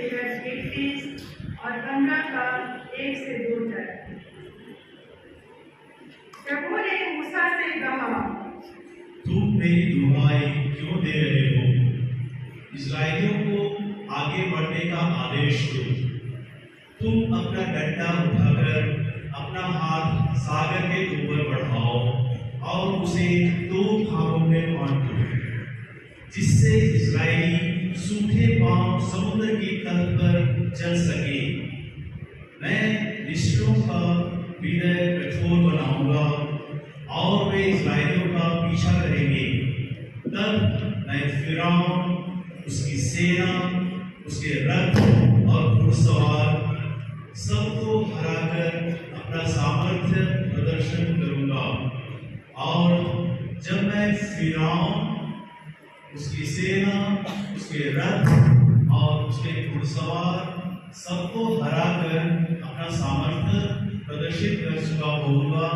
लेकर 31 और 15 का 1 से 2 तक। प्रभु ने मूसा से कहा, तुम मेरी दुहाई क्यों दे रहे हो? इस्राएलियों को आगे बढ़ने का आदेश दो। तुम अपना डंडा उठाकर अपना हाथ सागर के ऊपर बढ़ाओ और उसे 2 भागों में बांट दो, जिससे इस्राएली सूखे पांव समुद्र की तल पर चल सके। मैं मिस्रियों का हृदय कठोर बनाऊंगा और वे इस्राएलियों का पीछा करेंगे। तब मैं फिरौन, उसकी सेना, उसके रथ और घुड़सवार सबको हराकर अपना सामर्थ्य प्रदर्शन करूंगा। और जब मैं फिरौन, उसकी सेना, उसके रथ और उसके घुड़सवार सबको हराकर अपना सामर्थ्य प्रदर्शित कर चुका होऊंगा,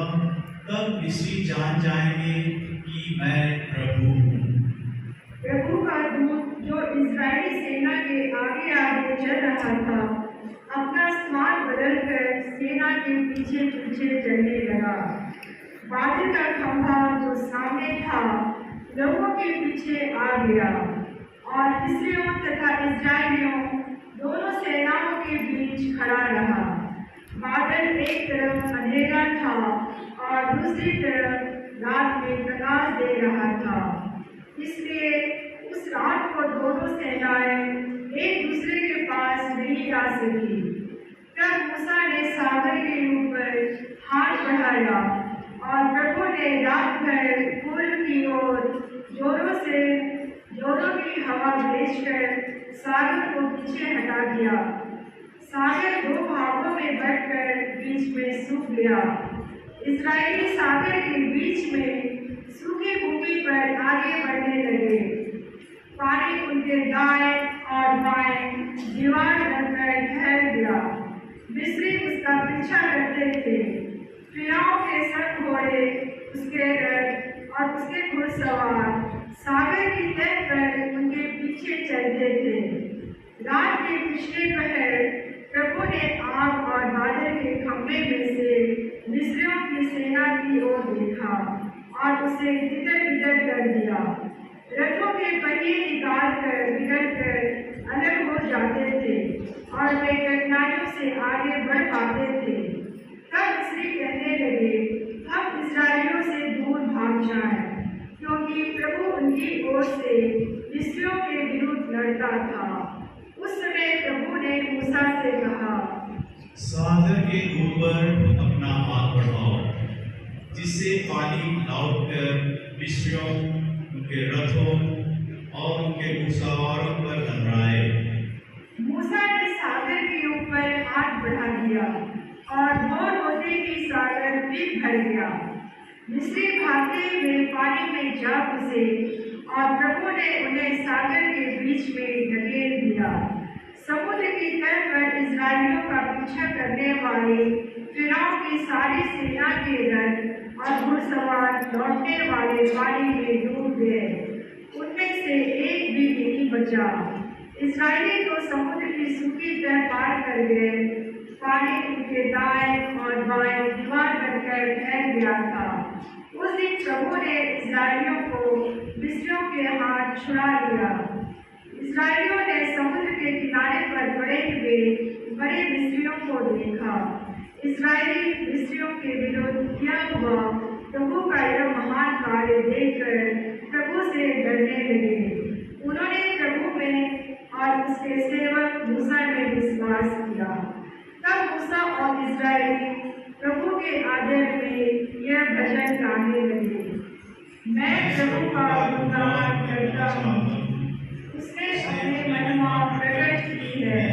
तब मिस्री जान जाएंगे कि मैं प्रभु हूँ। प्रभु का दूत जो इस्राएली सेना के आगे आगे चल रहा था, अपना स्थान बदलकर सेना के पीछे पीछे चलने लगा। बादल का खंभा जो सामने था, लोगों के पीछे आ गया और मिस्रियों तथा इस्राएलियों दोनों सेनाओं के बीच खड़ा रहा। बादल एक तरफ अंधेरा था और दूसरी तरफ रात में प्रकाश दे रहा था, इसलिए उस रात को दोनों सेनाएं एक दूसरे के पास नहीं आ सकी। तब मूसा ने सागर के ऊपर हाथ बढ़ाया और प्रभु ने रात भर पूर्व की ओर जोरों की हवा भेजकर सागर को पीछे हटा दिया। सागर 2 भागों में बंटकर बीच में सूख गया। इस्राएली सागर के बीच में सूखी भूमि पर आगे बढ़ने लगे। पानी उनके दाएं और बाएं दीवार बनकर ठहर गया। मिस्री उसका पीछा करते थे। फिरौन के संग घोड़े, उसके रथ और उसके घुड़सवार सागर की तट पर उनके पीछे चलते थे। रात के पिछले पहर प्रभु ने आग और बादल के खंभे में से मिस्रियों की सेना की ओर देखा और उसे तितर-बितर कर दिया। रथों के पहिए निकलकर अलग हो जाते थे और वे कठिनाइयों से आगे बढ़ पाते थे। तब मिस्री कहने लगे, हम इस्राएलियों से दूर भाग जाएं, क्योंकि प्रभु उनकी ओर से मिस्रियों के विरुद्ध लड़ता था। उस समय प्रभु ने मूसा से कहा, सागर के ऊपर अपना हाथ बढ़ाओ, जिससे पानी लौटकर मिस्रियों, उनके रथों और उनके घुड़सवारों पर लहराए। मूसा ने सागर के ऊपर हाथ बढ़ा दिया और भोर होते ही सागर फिर भर गया। मिस्री भागते हुए पानी में जा घुसे और प्रभु ने उन्हें सागर के बीच में धकेल दिया। समुद्र की तट पर इस्राएलियों का पीछा करने वाले फिरौन की सारी सेना के रथ और घुड़सवार लौटने वाले पानी में डूब गए। उनमें से एक भी नहीं बचा। इस्राएली तो समुद्र की सूखी तट पार कर गए। पानी उनके दाएं और बाएं दीवार बनकर ठहर गया था। उस दिन प्रभु ने इस्राएलियों को मिस्रियों के हाथ छुड़ा लिया। इस्राएलियों ने समुद्र के किनारे पर पड़े हुए बड़े मिस्रियों को देखा। इस्राएली मिस्रियों के विरुद्ध किया हुआ प्रभु का यह महान कार्य देखकर प्रभु से डरने लगे। उन्होंने प्रभु में और उसके सेवक मूसा में विश्वास किया। तब मूसा और इस्राएली प्रभु के आदर में यह भजन गाने लगे, मैं प्रभु का गुणगान करता हूँ, उसने अपने महिमा प्रकट की है।